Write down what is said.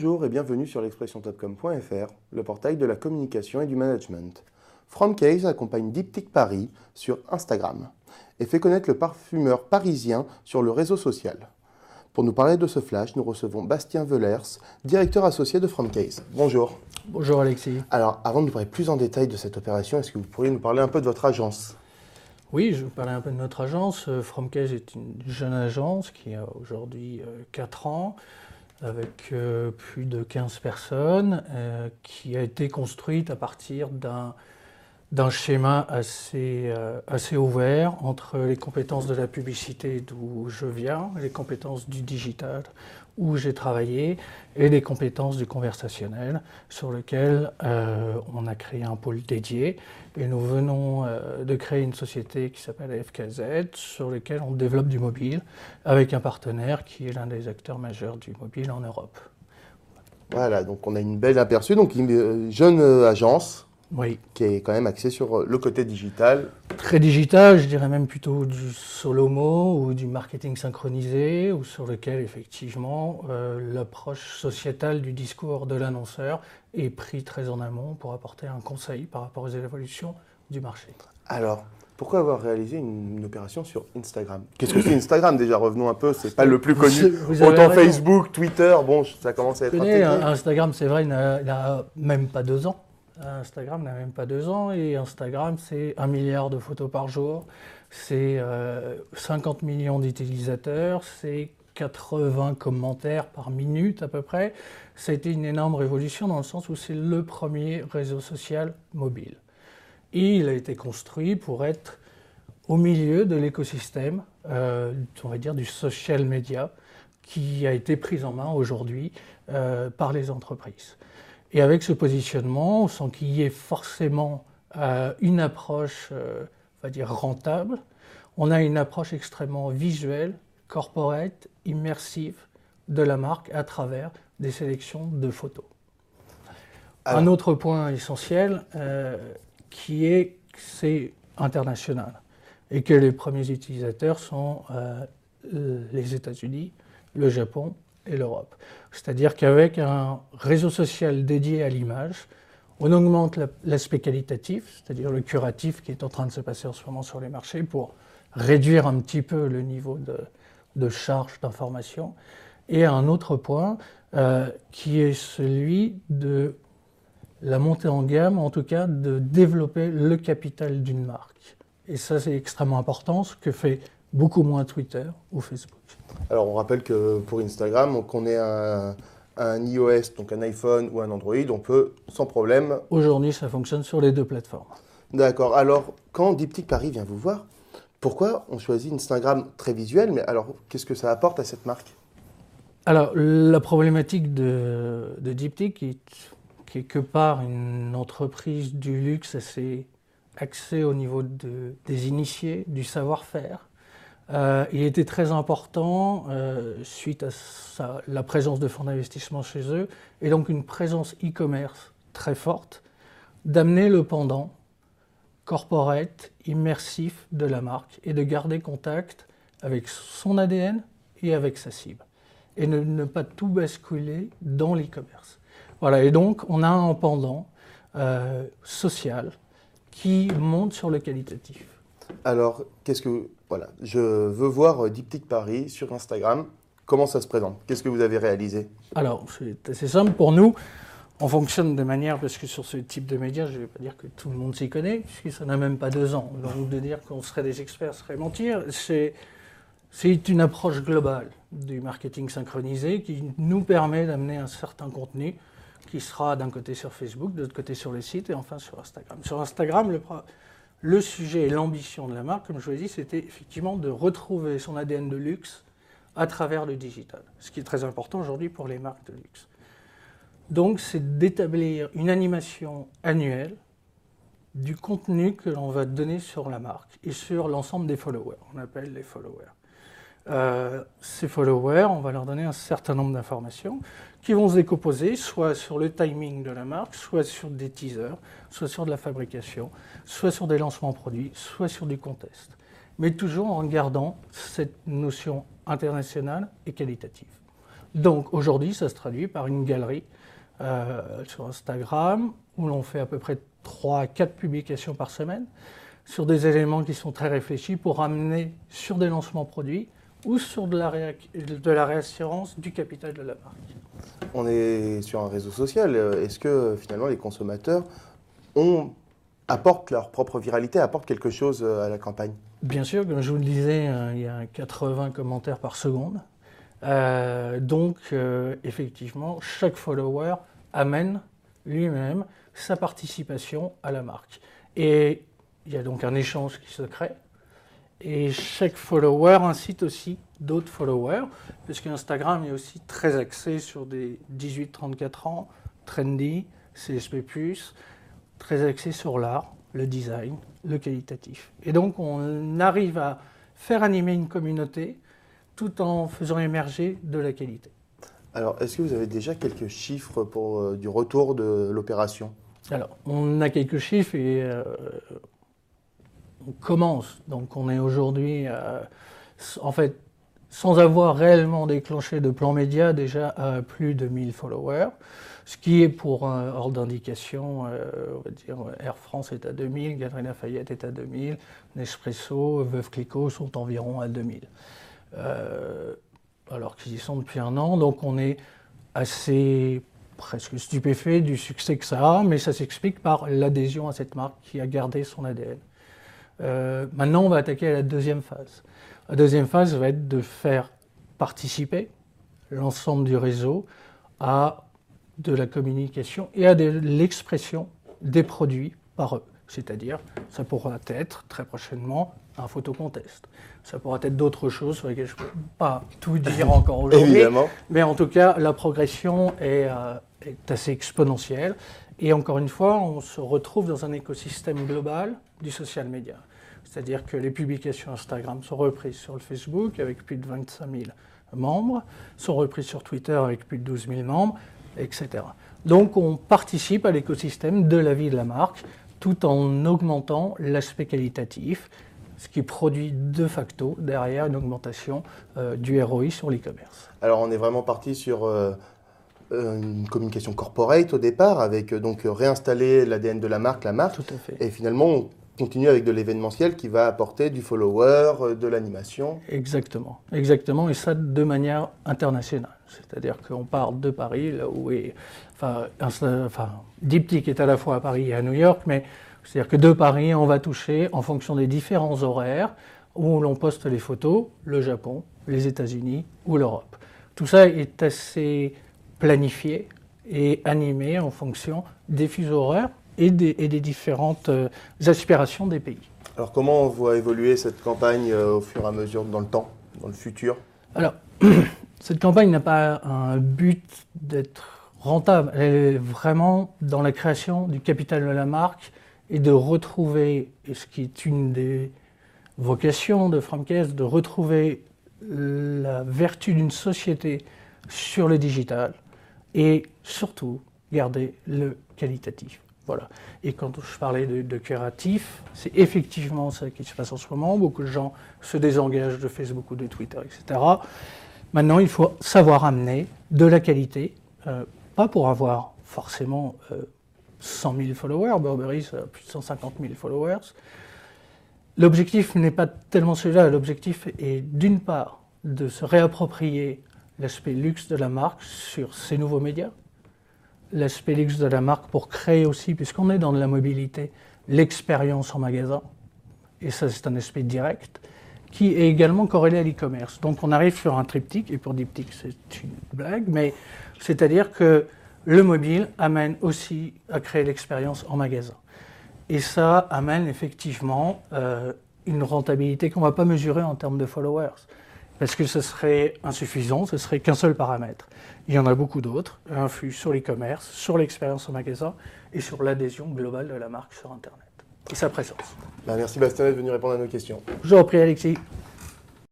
Bonjour et bienvenue sur l'expression.com.fr, le portail de la communication et du management. FromCase accompagne Diptyque Paris sur Instagram et fait connaître le parfumeur parisien sur le réseau social. Pour nous parler de ce flash, nous recevons Bastien Velers, directeur associé de FromCase. Bonjour. Bonjour Alexis. Alors, avant de nous parler plus en détail de cette opération, est-ce que vous pourriez nous parler un peu de votre agence ? Oui, je vais vous parler un peu de notre agence. FromCase est une jeune agence qui a aujourd'hui 4 ans, avec plus de 15 personnes, qui a été construite à partir d'un schéma assez ouvert entre les compétences de la publicité d'où je viens, les compétences du digital où j'ai travaillé et les compétences du conversationnel sur lequel on a créé un pôle dédié. Et nous venons de créer une société qui s'appelle FKZ sur laquelle on développe du mobile avec un partenaire qui est l'un des acteurs majeurs du mobile en Europe. Voilà, donc on a une belle aperçu, donc une jeune agence. Oui. Qui est quand même axé sur le côté digital. Très digital, je dirais même plutôt du solo-mo ou du marketing synchronisé, ou sur lequel effectivement l'approche sociétale du discours de l'annonceur est prise très en amont pour apporter un conseil par rapport aux évolutions du marché. Alors, pourquoi avoir réalisé une opération sur Instagram ? Qu'est-ce que c'est Instagram déjà ? Revenons un peu, c'est pas le plus connu. Autant Facebook, Twitter, bon, ça commence à être intégré. Instagram, c'est vrai, il n'a même pas 2 ans. Instagram n'a même pas 2 ans et Instagram, c'est 1 milliard de photos par jour, c'est 50 millions d'utilisateurs, c'est 80 commentaires par minute à peu près. Ça a été une énorme révolution dans le sens où c'est le premier réseau social mobile. Et il a été construit pour être au milieu de l'écosystème, on va dire du social media, qui a été pris en main aujourd'hui par les entreprises. Et avec ce positionnement, sans qu'il y ait forcément une approche, on va dire, rentable, on a une approche extrêmement visuelle, corporate, immersive de la marque à travers des sélections de photos. Alors, un autre point essentiel c'est international et que les premiers utilisateurs sont les États-Unis, le Japon et l'Europe. C'est-à-dire qu'avec un réseau social dédié à l'image, on augmente l'aspect qualitatif, c'est-à-dire le curatif qui est en train de se passer en ce moment sur les marchés pour réduire un petit peu le niveau de charge d'information. Et un autre point qui est celui de la montée en gamme, en tout cas de développer le capital d'une marque. Et ça, c'est extrêmement important, ce que fait beaucoup moins Twitter ou Facebook. Alors on rappelle que pour Instagram, qu'on ait un iOS, donc un iPhone ou un Android, on peut sans problème... Aujourd'hui, ça fonctionne sur les 2 plateformes. D'accord. Alors, quand Diptyque Paris vient vous voir, pourquoi on choisit Instagram très visuel, mais alors qu'est-ce que ça apporte à cette marque ? Alors, la problématique de Diptyque, qui est quelque part une entreprise du luxe assez axée au niveau des initiés, du savoir-faire, il était très important, suite à la présence de fonds d'investissement chez eux, et donc une présence e-commerce très forte, d'amener le pendant corporate, immersif de la marque, et de garder contact avec son ADN et avec sa cible, et ne pas tout basculer dans l'e-commerce. Voilà, et donc on a un pendant social qui monte sur le qualitatif. Alors, voilà, je veux voir Diptyque Paris sur Instagram. Comment ça se présente ? Qu'est-ce que vous avez réalisé ? Alors, c'est assez simple pour nous. On fonctionne de manière, parce que sur ce type de médias, je ne vais pas dire que tout le monde s'y connaît, puisque ça n'a même pas 2 ans. Donc de dire qu'on serait des experts serait mentir. C'est une approche globale du marketing synchronisé qui nous permet d'amener un certain contenu qui sera d'un côté sur Facebook, de l'autre côté sur les sites et enfin sur Instagram. Sur Instagram, le sujet et l'ambition de la marque, comme je vous l'ai dit, c'était effectivement de retrouver son ADN de luxe à travers le digital, ce qui est très important aujourd'hui pour les marques de luxe. Donc, c'est d'établir une animation annuelle du contenu que l'on va donner sur la marque et sur l'ensemble des followers. On appelle les followers. Ces followers, on va leur donner un certain nombre d'informations qui vont se décomposer soit sur le timing de la marque, soit sur des teasers, soit sur de la fabrication, soit sur des lancements produits, soit sur du contest. Mais toujours en gardant cette notion internationale et qualitative. Donc aujourd'hui, ça se traduit par une galerie sur Instagram où l'on fait à peu près 3 à 4 publications par semaine sur des éléments qui sont très réfléchis pour amener sur des lancements produits ou sur de la réassurance du capital de la marque. On est sur un réseau social. Est-ce que finalement les consommateurs apportent leur propre viralité, apportent quelque chose à la campagne? Bien sûr, comme je vous le disais, il y a 80 commentaires par seconde. Donc, effectivement, chaque follower amène lui-même sa participation à la marque. Et il y a donc un échange qui se crée. Et chaque follower incite aussi d'autres followers, parce qu'Instagram est aussi très axé sur des 18-34 ans, trendy, CSP+, très axé sur l'art, le design, le qualitatif. Et donc on arrive à faire animer une communauté tout en faisant émerger de la qualité. Alors, est-ce que vous avez déjà quelques chiffres du retour de l'opération? Alors, on a quelques chiffres et on commence. Donc on est aujourd'hui, en fait, sans avoir réellement déclenché de plan média, déjà à plus de 1000 followers. Ce qui est pour un ordre d'indication, on va dire Air France est à 2000, Galeries Lafayette est à 2000, Nespresso, Veuve Clicquot sont environ à 2000. Alors qu'ils y sont depuis un an, donc on est assez presque stupéfait du succès que ça a, mais ça s'explique par l'adhésion à cette marque qui a gardé son ADN. Maintenant, on va attaquer la deuxième phase. La deuxième phase va être de faire participer l'ensemble du réseau à de la communication et à de l'expression des produits par eux. C'est-à-dire, ça pourra être très prochainement un photocontest. Ça pourra être d'autres choses sur lesquelles je ne peux pas tout dire encore aujourd'hui. Évidemment. Mais en tout cas, la progression est assez exponentielle. Et encore une fois, on se retrouve dans un écosystème global du social media. C'est-à-dire que les publications Instagram sont reprises sur le Facebook avec plus de 25 000 membres, sont reprises sur Twitter avec plus de 12 000 membres, etc. Donc on participe à l'écosystème de la vie de la marque tout en augmentant l'aspect qualitatif, ce qui produit de facto derrière une augmentation du ROI sur l'e-commerce. Alors on est vraiment parti sur une communication corporate au départ, avec donc réinstaller l'ADN de la marque. Tout à fait. Et finalement on continue avec de l'événementiel qui va apporter du follower, de l'animation. Exactement, exactement, et ça de manière internationale. C'est-à-dire qu'on part de Paris, là où est, Diptyque est à la fois à Paris et à New York, mais c'est-à-dire que de Paris, on va toucher, en fonction des différents horaires où l'on poste les photos, le Japon, les États-Unis ou l'Europe. Tout ça est assez planifié et animé en fonction des fuseaux horaires et des différentes aspirations des pays. Alors comment on voit évoluer cette campagne au fur et à mesure dans le temps, dans le futur? Alors, cette campagne n'a pas un but d'être rentable. Elle est vraiment dans la création du capital de la marque et de retrouver, et ce qui est une des vocations de Fromcase, de retrouver la vertu d'une société sur le digital et surtout garder le qualitatif. Voilà. Et quand je parlais de curatif, c'est effectivement ça qui se passe en ce moment. Beaucoup de gens se désengagent de Facebook ou de Twitter, etc. Maintenant, il faut savoir amener de la qualité, pas pour avoir forcément 100 000 followers. Burberry, ça a plus de 150 000 followers. L'objectif n'est pas tellement celui-là. L'objectif est d'une part de se réapproprier l'aspect luxe de la marque sur ces nouveaux médias, l'aspect luxe de la marque pour créer aussi, puisqu'on est dans de la mobilité, l'expérience en magasin. Et ça, c'est un aspect direct, qui est également corrélé à l'e-commerce. Donc on arrive sur un triptyque, et pour Diptyque, c'est une blague, mais c'est-à-dire que le mobile amène aussi à créer l'expérience en magasin. Et ça amène effectivement une rentabilité qu'on ne va pas mesurer en termes de followers. Parce que ce serait insuffisant, ce serait qu'un seul paramètre. Il y en a beaucoup d'autres, influe sur l'e-commerce, sur l'expérience au magasin et sur l'adhésion globale de la marque sur Internet et sa présence. Merci Bastien d'être venu répondre à nos questions. Je vous en prie Alexis.